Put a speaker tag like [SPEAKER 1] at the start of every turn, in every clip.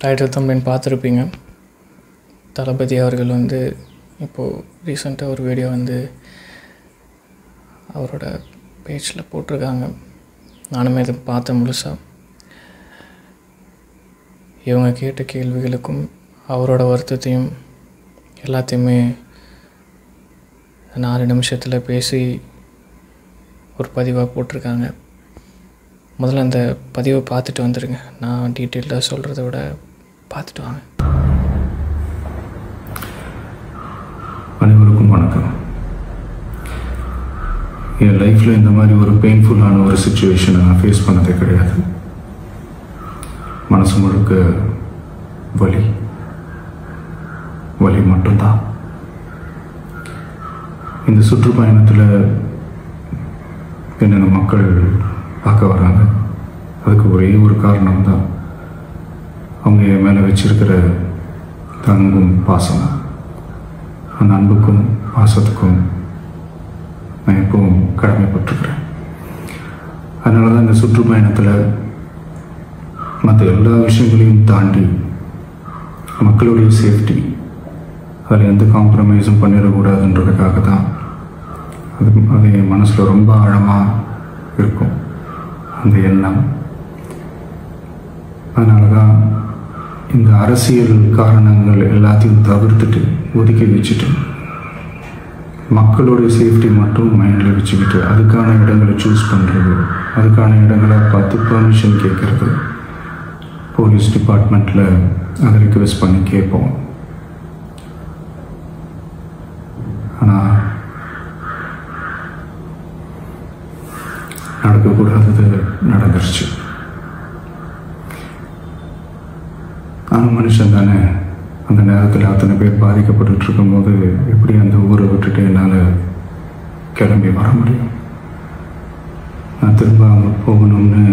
[SPEAKER 1] Title thumbnail பார்த்துருப்பீங்க. தளபதி அவர்கள் இப்போது ரீசெண்டாக ஒரு வீடியோ அவரோட பேஜில் போட்டிருக்காங்க. நானுமே அதை பார்த்தேன் முழுசாக. இவங்க கேட்ட கேள்விகளுக்கும் அவரோட வருத்தத்தையும் எல்லாத்தையுமே 4 நிமிஷத்தில் பேசி ஒரு பதிவாக போட்டிருக்காங்க. முதல்ல அந்த பதிவை பார்த்துட்டு வந்துடுங்க. நான் டீட்டெயில்டாக சொல்கிறத விட பார்த்துட்டு வாங்க.
[SPEAKER 2] அனைவருக்கும் வணக்கம். என் லைஃப்பில் இந்த மாதிரி ஒரு பெயின்ஃபுல்லான ஒரு சுச்சுவேஷனை நான் ஃபேஸ் பண்ணதே கிடையாது. மனசு முழுக்க வலி மட்டும்தான். இந்த சுற்றுப்பயணத்தில் என்னென்ன மக்கள் பார்க்க வராங்க, அதுக்கு ஒரே ஒரு காரணம் தான், அவங்க என் மேலே வச்சிருக்கிற அன்பும் பாசம். அந்த அன்புக்கும் பாசத்துக்கும் நான் எப்பவும் கடமைப்பட்டிருக்கிறேன். அதனால தான் இந்த சுற்றுப்பயணத்தில் மற்ற எல்லா விஷயங்களையும் தாண்டி மக்களுடைய சேஃப்டி, அதில் எந்த காம்ப்ரமைஸும் பண்ணிடக்கூடாதுன்றதுக்காக தான் அது என் மனசில் ரொம்ப ஆழமாக இருக்கும் அந்த எண்ணம். அதனால தான் இந்த அரசியல் காரணங்கள் எல்லாத்தையும் தவிர்த்துட்டு ஒதுக்கி வச்சுட்டு மக்களுடைய சேஃப்டி மட்டும் மைண்டில் வச்சுக்கிட்டு அதுக்கான இடங்களை சூஸ் பண்ணுறது, அதுக்கான இடங்களை பார்த்து பெர்மிஷன் கேட்குறது, போலீஸ் டிபார்ட்மெண்ட்டில் அதை ரிக்வெஸ்ட் பண்ணி கேட்போம். ஆனால் நடக்கக்கூடாதது நடந்துருச்சு. ஆனால் மனுஷன் தானே. அந்த நேரத்தில் அத்தனை பேர் பாதிக்கப்பட்டு இருக்கும்போது எப்படி அந்த ஊரை விட்டுட்டு என்னால் கிளம்பி வர முடியும்? நான் திரும்ப அங்கே போகணும்னு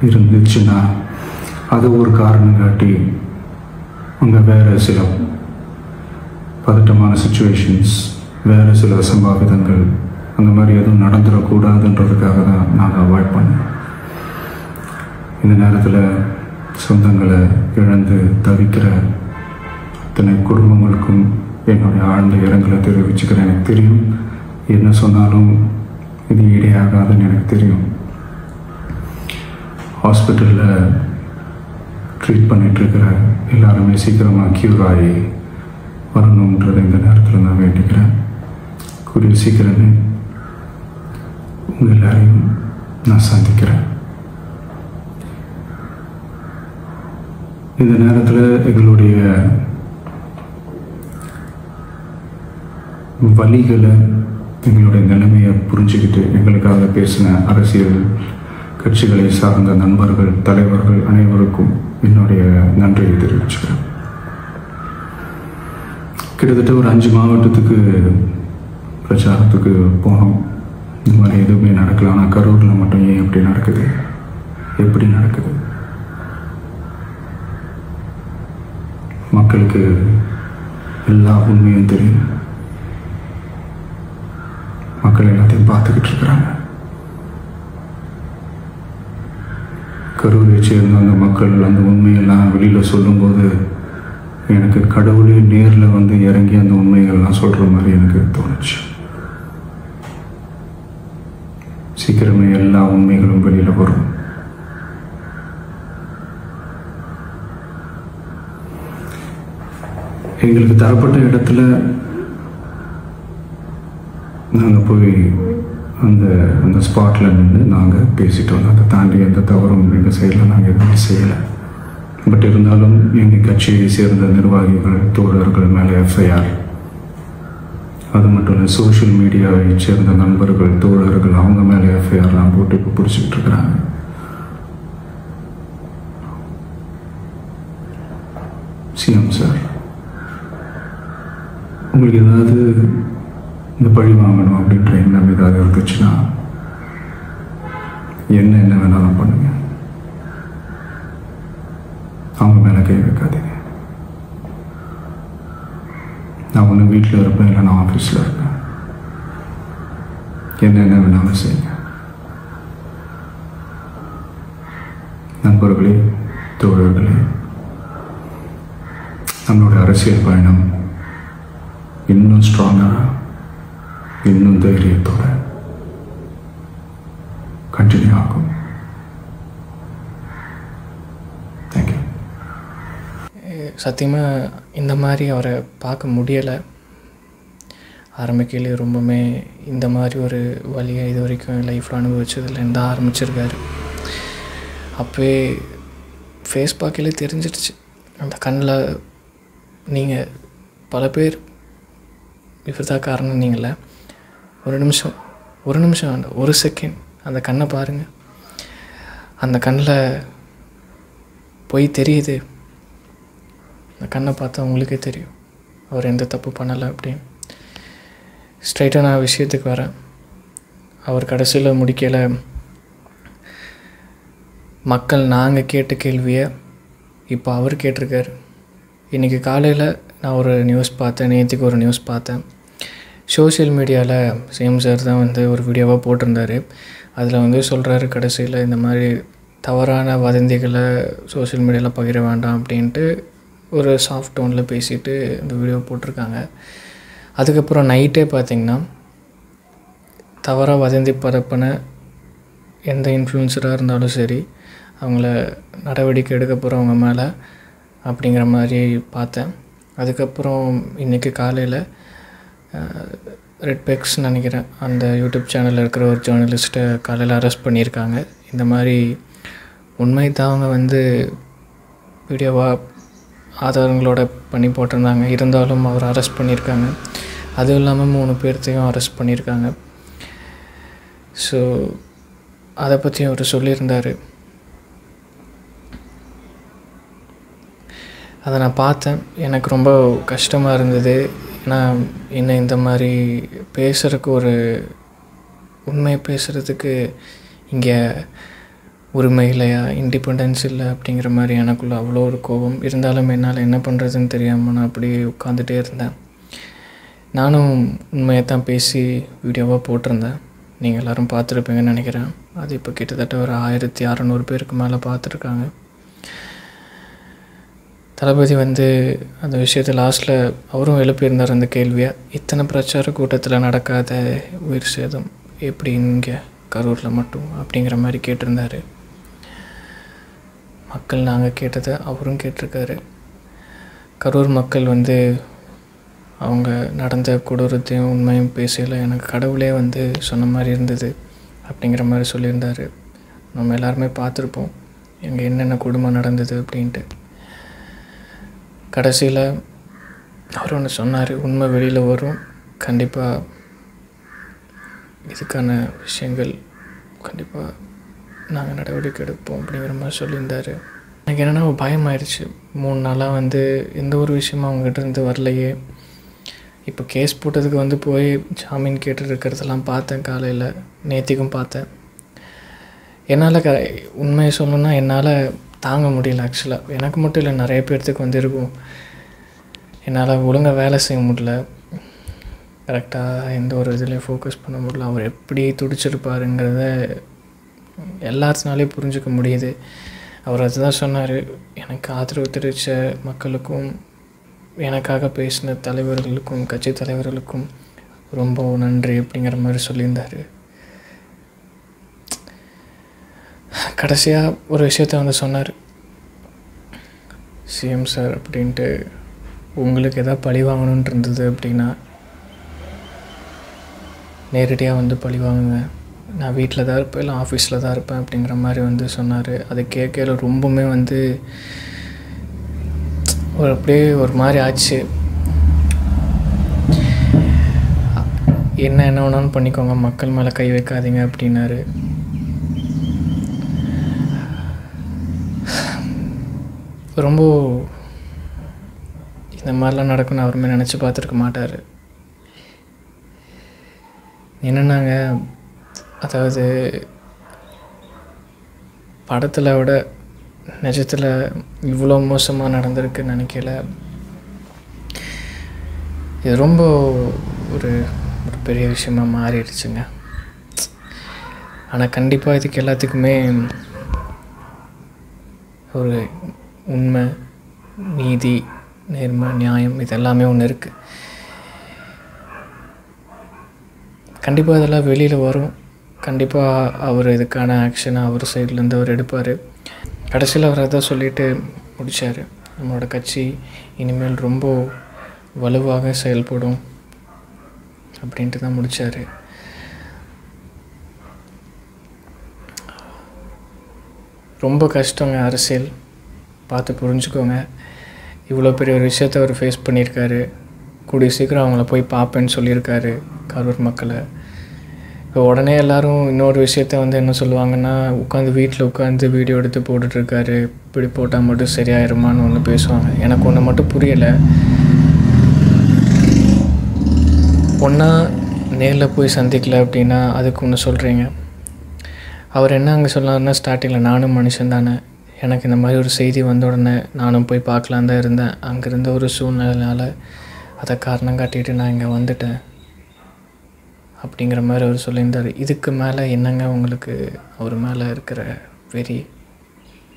[SPEAKER 2] இருந்துச்சுன்னா அது ஒரு காரணம் காட்டி அங்கே வேறு சில பதட்டமான சுச்சுவேஷன்ஸ், வேறு சில அசம்பாவிதங்கள், அந்த மாதிரி எதுவும் நடந்துடக்கூடாதுன்றதுக்காக தான் நான் அவாய்ட் பண்ணேன். இந்த நேரத்தில் சொந்தங்களை இழந்து தவிக்கிற அத்தனை குடும்பங்களுக்கும் என்னுடைய ஆழ்ந்த இரங்கலை தெரிவிச்சுக்கிறேன். எனக்கு தெரியும், என்ன சொன்னாலும் இது ஈடையாகாதுன்னு எனக்கு தெரியும். ஹாஸ்பிட்டலில் ட்ரீட் பண்ணிகிட்ருக்கிற எல்லாருமே சீக்கிரமாக க்யூர் ஆகி வரணுன்றதை இந்த நேரத்தில் நான் வேண்டிக்கிறேன். கூடிய சீக்கிரமே உங்கள் எல்லாரையும் நான் சந்திக்கிறேன். இந்த நேரத்தில் எங்களுடைய வலிகளை, எங்களுடைய நிலைமையை புரிஞ்சுக்கிட்டு எங்களுக்காக பேசின அரசியல் கட்சிகளை சார்ந்த நண்பர்கள், தலைவர்கள் அனைவருக்கும் என்னுடைய நன்றியை தெரிவிச்சுக்கிறேன். கிட்டத்தட்ட ஒரு 5 மாவட்டத்துக்கு பிரச்சாரத்துக்கு போனோம். இந்த மாதிரி எதுவுமே நடக்கல. ஆனால் கரூரில் மட்டும் ஏன் எப்படி நடக்குது? எப்படி நடக்குது? மக்களுக்கு எல்லா உண்மையும் தெரியும். மக்கள் எல்லாத்தையும் பார்த்துக்கிட்டு இருக்கிறாங்க. கரூரை சேர்ந்த அந்த மக்கள் அந்த உண்மையெல்லாம் வெளியில் சொல்லும்போது எனக்கு கடவுளே நேரில் இறங்கி அந்த உண்மைகள்லாம் சொல்கிற மாதிரி எனக்கு தோணுச்சு. சீக்கிரமே எல்லா உண்மைகளும் வெளியில் வரும். எங்களுக்கு தரப்பட்ட இடத்துல நாங்கள் போய் அந்த ஸ்பாட்டில் நின்று நாங்கள் பேசிட்டோம். அதை தாண்டி எந்த தவறும் எங்கள் சைடில் நாங்கள் எதுவுமே செய்யலை. பட் இருந்தாலும் எங்கள் கட்சியை சேர்ந்த நிர்வாகிகள், தோழர்கள் மேலே எஃப்ஐஆர், அது மட்டும் இல்லை சோஷியல் மீடியாவை சேர்ந்த நண்பர்கள், தோழர்கள், அவங்க மேலே எஃப்ஐஆர்லாம் போட்டு இப்போ பிடிச்சிக்கிட்டு இருக்கிறாங்க. சிஎம் சார், உங்களுக்கு ஏதாவது இந்த பழி வாங்கணும் அப்படின்ற எண்ணம் ஏதாவது இருந்துச்சுன்னா என்ன வேணாலும் பண்ணுங்க. அவங்க மேலே கை வைக்காதீங்க. நான் ஒன்று வீட்டில் இருப்பேன், இல்லை நான் ஆஃபீஸில் இருப்பேன். என்ன வேணாலும் செய்யுங்க. நண்பர்களே, தோழர்களே, நம்மளுடைய அரசியல் பயணம் இன்னும் ஸ்ட்ராங்காக, இன்னும் தைரியத்தோட கண்டினியூ ஆகும். தேங்க்யூ.
[SPEAKER 1] சத்தியமாக இந்த மாதிரி அவரை பார்க்க முடியலை. ஆரம்பிக்கையிலே ரொம்பவுமே இந்த மாதிரி ஒரு வழியை இது வரைக்கும் லைஃப்பில் அனுபவிச்சதுலேருந்து ஆரம்பிச்சிருக்காரு. அப்போவே ஃபேஸ் பார்க்கலே தெரிஞ்சிடுச்சு. அந்த கண்ணில் நீங்கள் பல பேர் இவர் தான் காரணம் நீங்கள ஒரு நிமிஷம் வேண்டாம், ஒரு செகண்ட் அந்த கண்ணை பாருங்கள். அந்த கண்ணில் போய் தெரியுது. அந்த கண்ணை பார்த்தா உங்களுக்கே தெரியும் அவர் எந்த தப்பு பண்ணலை அப்படின்னு. ஸ்ட்ரைட்டாக நான் விஷயத்துக்கு வரேன். அவர் கடைசியில் முடிக்கலை. மக்கள் நாங்கள் கேட்ட கேள்வியை இப்போ அவர் கேட்டிருக்காரு. இன்றைக்கி காலையில் நான் ஒரு நியூஸ் பார்த்தேன், நேற்றுக்கு ஒரு நியூஸ் பார்த்தேன். சோஷியல் மீடியாவில் சிஎம் சார் தான் வந்து ஒரு வீடியோவாக போட்டிருந்தார். அதில் சொல்கிறாரு கடைசியில் இந்த மாதிரி தவறான வதந்திகளை சோஷியல் மீடியாவில் பகிர வேண்டாம் அப்படின்ட்டு ஒரு சாஃப்ட் டோனில் பேசிட்டு இந்த வீடியோ போட்டிருக்காங்க. அதுக்கப்புறம் நைட்டே பார்த்திங்கன்னா தவறாக வதந்தி பரப்பின எந்த இன்ஃப்ளூயன்சராக இருந்தாலும் சரி அவங்கள நடவடிக்கை எடுக்க போகிறவங்க மேலே அப்படிங்கிற மாதிரி பார்த்தேன். அதுக்கப்புறம் இன்றைக்கி காலையில் ரெட் பெக்ஸ் நினைக்கிறேன் அந்த யூடியூப் சேனலில் இருக்கிற ஒரு ஜேர்னலிஸ்ட்டை காலையில் அரெஸ்ட் பண்ணியிருக்காங்க. இந்த மாதிரி உண்மை தான் அவங்க வீடியோவாக ஆதாரங்களோட பண்ணி போட்டிருந்தாங்க. இருந்தாலும் அவர் அரெஸ்ட் பண்ணியிருக்காங்க. அதுவும் இல்லாமல் 3 பேர்த்தையும் அரெஸ்ட் பண்ணியிருக்காங்க. ஸோ அதை பற்றி அவர் சொல்லியிருந்தார். அதை நான் பார்த்தேன். எனக்கு ரொம்ப கஷ்டமாக இருந்தது. ஏன்னா என்ன இந்த மாதிரி பேசுகிறதுக்கு ஒரு உண்மையை பேசுகிறதுக்கு இங்கே உரிமை இல்லையா, இண்டிபெண்டன்ஸ் இல்லை அப்படிங்கிற மாதிரி எனக்குள்ளே அவ்வளோ ஒரு கோபம். இருந்தாலும் என்னால் என்ன பண்ணுறதுன்னு தெரியாமல் நான் அப்படியே உட்காந்துட்டே இருந்தேன். நானும் உண்மையை தான் பேசி வீடியோவாக போட்டிருந்தேன். நீங்கள் எல்லோரும் பார்த்துருப்பீங்கன்னு நினைக்கிறேன். அது இப்போ கிட்டத்தட்ட ஒரு 1600 பேருக்கு மேலே பார்த்துருக்காங்க. தளபதி அந்த விஷயத்தை லாஸ்ட்டில் அவரும் எழுப்பியிருந்தார் அந்த கேள்வியை. இத்தனை பிரச்சார கூட்டத்தில் நடக்காத உயிர் சேதம் எப்படி இங்கே கரூரில் மட்டும் அப்படிங்கிற மாதிரி கேட்டிருந்தார். மக்கள் நாங்கள் கேட்டதை அவரும் கேட்டிருக்காரு. கரூர் மக்கள் அவங்க நடந்த கொடூரத்தையும் உண்மையும் பேசல. எனக்கு கடவுளே சொன்ன மாதிரி இருந்தது அப்படிங்கிற மாதிரி சொல்லியிருந்தார். நம்ம எல்லாருமே பார்த்துருப்போம் எங்கே என்னென்ன கொடுமை நடந்தது அப்படின்ட்டு. கடைசியில் அவர் ஒன்று சொன்னார், உண்மை வெளியில் வரும், கண்டிப்பாக இதுக்கான விஷயங்கள் கண்டிப்பாக நாங்கள் நடவடிக்கை எடுப்போம் அப்படிங்கிற மாதிரி சொல்லியிருந்தார். எனக்கு என்னென்னா பயமாயிடுச்சு. 3 நாளாக எந்த ஒரு விஷயமும் அவங்ககிட்ட இருந்து வரலையே. இப்போ கேஸ் போட்டதுக்கு போய் ஜாமீன் கேட்டுருக்கிறதெல்லாம் பார்த்தேன். காலையில் நேற்றுக்கும் பார்த்தேன். என்னால் உண்மையை சொல்லணுன்னா என்னால் தாங்க முடியல. ஆக்சுவலாக எனக்கு மட்டும் இல்லை, நிறைய பேர்த்துக்கு இருக்கும். என்னால் ஒழுங்காக வேலை செய்ய முடியல, கரெக்டாக எந்த ஒரு இதுலேயும் ஃபோக்கஸ் பண்ண முடியல. அவர் எப்படி துடிச்சிருப்பாருங்கிறத எல்லாத்தினாலே புரிஞ்சுக்க முடியுது. அவர் அதுதான் சொன்னார், எனக்கு ஆதரவு தெரிவித்த மக்களுக்கும் எனக்காக பேசின தலைவர்களுக்கும் கட்சி தலைவர்களுக்கும் ரொம்ப நன்றி அப்படிங்கிற மாதிரி சொல்லியிருந்தார். கடைசியாக ஒரு விஷயத்த சொன்னார் சிஎம் சார் அப்படின்ட்டு, உங்களுக்கு எதாவது பழி வாங்கணுன்ட்டு இருந்தது அப்படின்னா நேரடியாக பழி வாங்குங்க, நான் வீட்டில் தான் இருப்பேன் இல்லை ஆஃபீஸில் தான் இருப்பேன் அப்படிங்கிற மாதிரி சொன்னார். அது கேட்கல ரொம்பவுமே ஒரு அப்படியே ஒரு மாதிரி ஆச்சு. என்ன வேணாலும் பண்ணிக்கோங்க, மக்கள் மேலே கை வைக்காதீங்க அப்படின்னாரு. ரொம்ப இந்த மாதிரிலாம் நடக்கும்னு அவருமே நினச்சி பார்த்துருக்க மாட்டார். என்னென்னாங்க, அதாவது படத்தில் விட நிஜத்தில் இவ்வளோ மோசமாக நடந்திருக்குன்னு நினைக்கல. இது ரொம்ப ஒரு ஒரு பெரிய விஷயமாக மாறிடுச்சுங்க. ஆனால் கண்டிப்பாக இதுக்கு எல்லாத்துக்குமே ஒரு உண்மை, நீதி, நேர்மை, நியாயம் இதெல்லாமே ஒன்று இருக்குது. கண்டிப்பாக இதெல்லாம் வெளியில் வரும். கண்டிப்பாக அவர் இதுக்கான ஆக்ஷனை அவர் சைட்லேருந்து அவர் எடுப்பார். கடைசியில் அவர் அதை சொல்லிவிட்டு முடித்தார். நம்மளோட கட்சி இனிமேல் ரொம்ப வலுவாக செயல்படும் அப்படின்ட்டு தான் முடித்தார். ரொம்ப கஷ்டங்க அரசியல், பார்த்து புரிஞ்சுக்கோங்க. இவ்வளோ பெரிய ஒரு விஷயத்தை அவர் ஃபேஸ் பண்ணியிருக்காரு. கூடிய சீக்கிரம் அவங்கள போய் பார்ப்பேன்னு சொல்லியிருக்காரு கரூர் மக்களை. இப்போ உடனே எல்லோரும் இன்னொரு விஷயத்த என்ன சொல்லுவாங்கன்னா, வீட்டில் உட்காந்து வீடியோ எடுத்து போட்டுட்ருக்காரு, இப்படி போட்டால் மட்டும் சரியாயிருமான்னு ஒன்று பேசுவாங்க. எனக்கு ஒன்று மட்டும் புரியலை. ஒன்றா நேரில் போய் சந்திக்கல அப்படின்னா அதுக்கு ஒன்று சொல்கிறீங்க. அவர் என்ன அங்கே சொன்னார்னா, ஸ்டார்டிங்கில் நானும் மனுஷன் தானே, எனக்கு இந்த மாதிரி ஒரு செய்தி வந்த உடனே நானும் போய் பார்க்கலான் தான் இருந்தேன். அங்கே இருந்த ஒரு சூழ்நிலையால் அதை காரணம் காட்டிட்டு நான் இங்கே வந்துட்டேன் அப்படிங்கிற மாதிரி அவர் சொல்லியிருந்தார். இதுக்கு மேலே என்னங்க உங்களுக்கு அவர் மேலே இருக்கிற வெறி,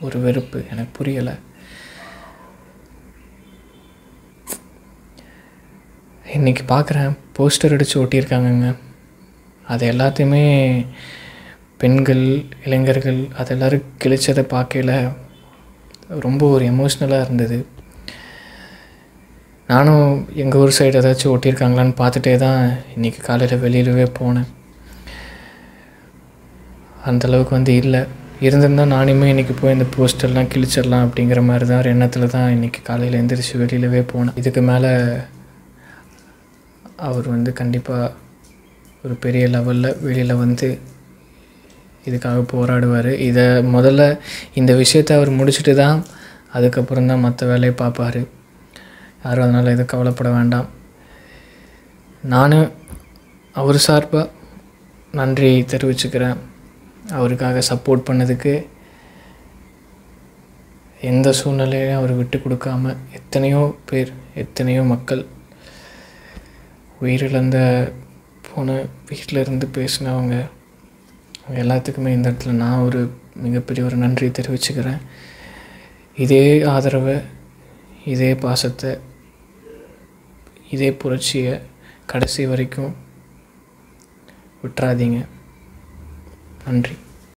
[SPEAKER 1] ஒரு வெறுப்பு எனக்கு புரியலை. இன்றைக்கி பார்க்குறேன் போஸ்டர் அடித்து ஒட்டியிருக்காங்கங்க. அது எல்லாத்தையுமே பெண்கள், இளைஞர்கள் அது எல்லோரும் கிழிச்சதை பார்க்கல ரொம்ப ஒரு எமோஷ்னலாக இருந்தது. நானும் எங்கள் ஊர் சைடு ஏதாச்சும் ஒட்டியிருக்காங்களான்னு பார்த்துட்டே தான் இன்றைக்கி காலையில் வெளியிலவே போனேன். அந்தளவுக்கு இல்லை. இருந்திருந்தால் நானுமே இன்றைக்கி போய் இந்த போஸ்டர்லாம் கிழிச்சிடலாம் அப்படிங்கிற மாதிரி தான் ஒரு எண்ணத்தில் தான் இன்றைக்கி காலையில் எழுந்திரிச்சு வெளியிலவே போனேன். இதுக்கு மேலே அவர் கண்டிப்பாக ஒரு பெரிய லெவலில் வெளியில் இதுக்காக போராடுவார். இதை முதல்ல இந்த விஷயத்தை அவர் முடிச்சுட்டு தான் அதுக்கப்புறம் தான் மற்ற வேலையை பார்ப்பார். யாரும் அதனால் எதுவும் கவலைப்பட வேண்டாம். நான் அவர் சார்பாக நன்றி தெரிவிச்சுக்கிறேன். அவருக்காக சப்போர்ட் பண்ணதுக்கு எந்த சூழ்நிலையும் அவர் விட்டு கொடுக்காம எத்தனையோ பேர், எத்தனையோ மக்கள் உயிரிழந்த போன வீட்டில் இருந்து பேசினவங்க எல்லாத்துக்குமே இந்த இடத்துல நான் ஒரு மிகப்பெரிய ஒரு நன்றி தெரிவிச்சுக்கிறேன். இதே ஆதரவை, இதே பாசத்தை, இதே புரட்சியை கடைசி வரைக்கும் விட்டுறாதீங்க. நன்றி.